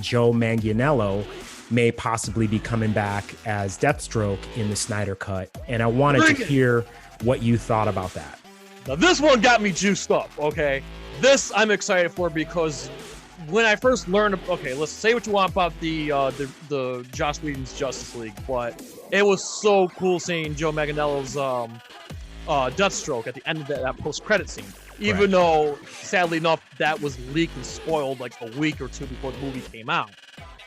Joe Manganiello may possibly be coming back as Deathstroke in the Snyder Cut. And I wanted to hear what you thought about that. Now, this one got me juiced up, okay? This I'm excited for because when I first learned, okay, let's say what you want about the Joss Whedon's Justice League, but it was so cool seeing Joe Manganiello's Deathstroke at the end of that post-credit scene. Even though, sadly enough, that was leaked and spoiled like a week or two before the movie came out.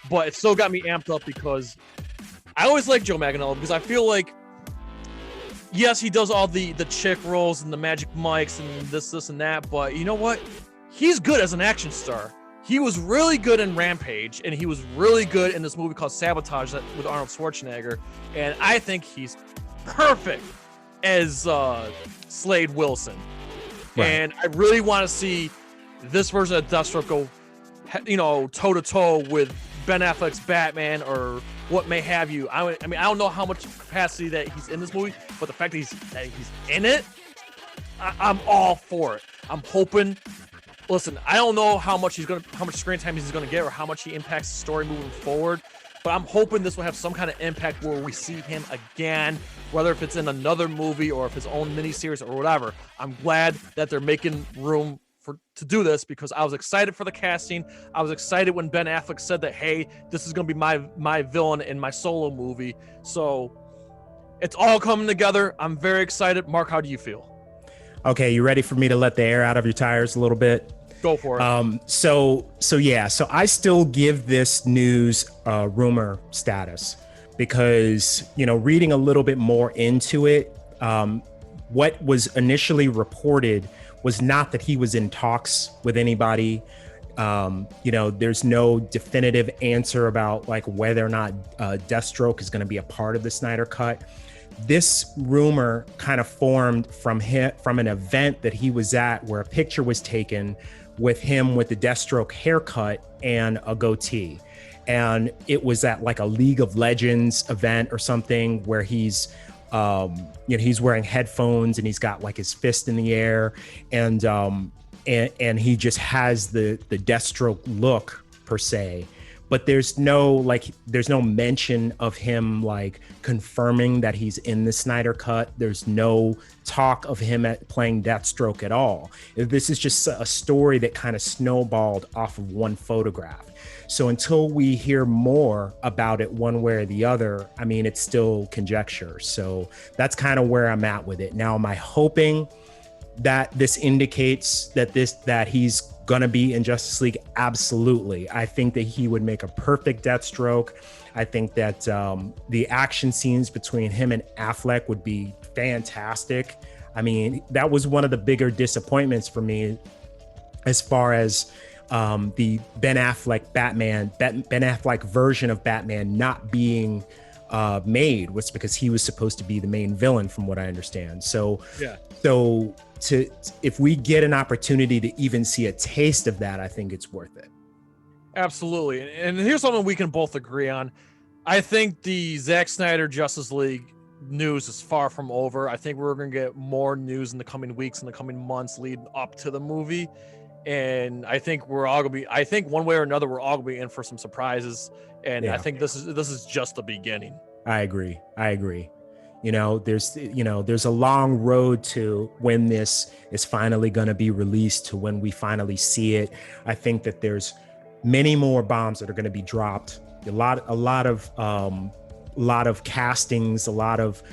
But it still got me amped up because I always like Joe Manganiello because I feel like, yes, he does all the chick roles and the magic mics and this and that, but you know what? He's good as an action star. He was really good in Rampage, and he was really good in this movie called Sabotage with Arnold Schwarzenegger, and I think he's perfect as Slade Wilson. Right. And I really want to see this version of Deathstroke go, toe-to-toe with Ben Affleck's Batman or what may have you. I mean, I don't know how much capacity that he's in this movie, but the fact that he's in it, I'm all for it. I'm hoping. Listen, I don't know how much screen time he's gonna get or how much he impacts the story moving forward, but I'm hoping this will have some kind of impact where we see him again, whether if it's in another movie or if his own miniseries or whatever. I'm glad that they're making room to do this because I was excited for the casting. I was excited when Ben Affleck said that, hey, this is gonna be my villain in my solo movie. So it's all coming together. I'm very excited. Mark, how do you feel? Okay, you ready for me to let the air out of your tires a little bit? Go for it. So I still give this news rumor status because, reading a little bit more into it, what was initially reported was not that he was in talks with anybody. There's no definitive answer about like whether or not Deathstroke is going to be a part of the Snyder Cut. This rumor kind of formed from an event that he was at where a picture was taken with him with the Deathstroke haircut and a goatee. And it was at like a League of Legends event or something where he's wearing headphones and he's got like his fist in the air and he just has the Deathstroke look per se. But there's no mention of him like confirming that he's in the Snyder Cut. There's no talk of him playing Deathstroke at all. This is just a story that kind of snowballed off of one photograph. So until we hear more about it one way or the other, I mean, it's still conjecture. So that's kind of where I'm at with it. Now, am I hoping that this indicates that he's gonna be in Justice League? Absolutely. I think that he would make a perfect Deathstroke. I think that the action scenes between him and Affleck would be fantastic. I mean, that was one of the bigger disappointments for me as far as the Ben Affleck version of Batman not being made, was because he was supposed to be the main villain from what I understand. So if we get an opportunity to even see a taste of that, I think it's worth it. Absolutely. And here's something we can both agree on. I think the Zack Snyder Justice League news is far from over. I think we're going to get more news in the coming weeks and the coming months leading up to the movie. And I think I think one way or another, we're all going to be in for some surprises. And I think this is just the beginning. I agree. There's a long road to when this is finally going to be released to when we finally see it. I think that there's many more bombs that are going to be dropped. A lot of castings, a lot of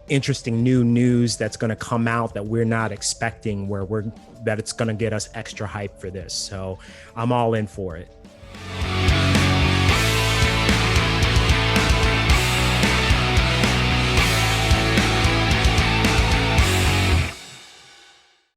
interesting new news that's going to come out that we're not expecting, that it's going to get us extra hype for this. So I'm all in for it.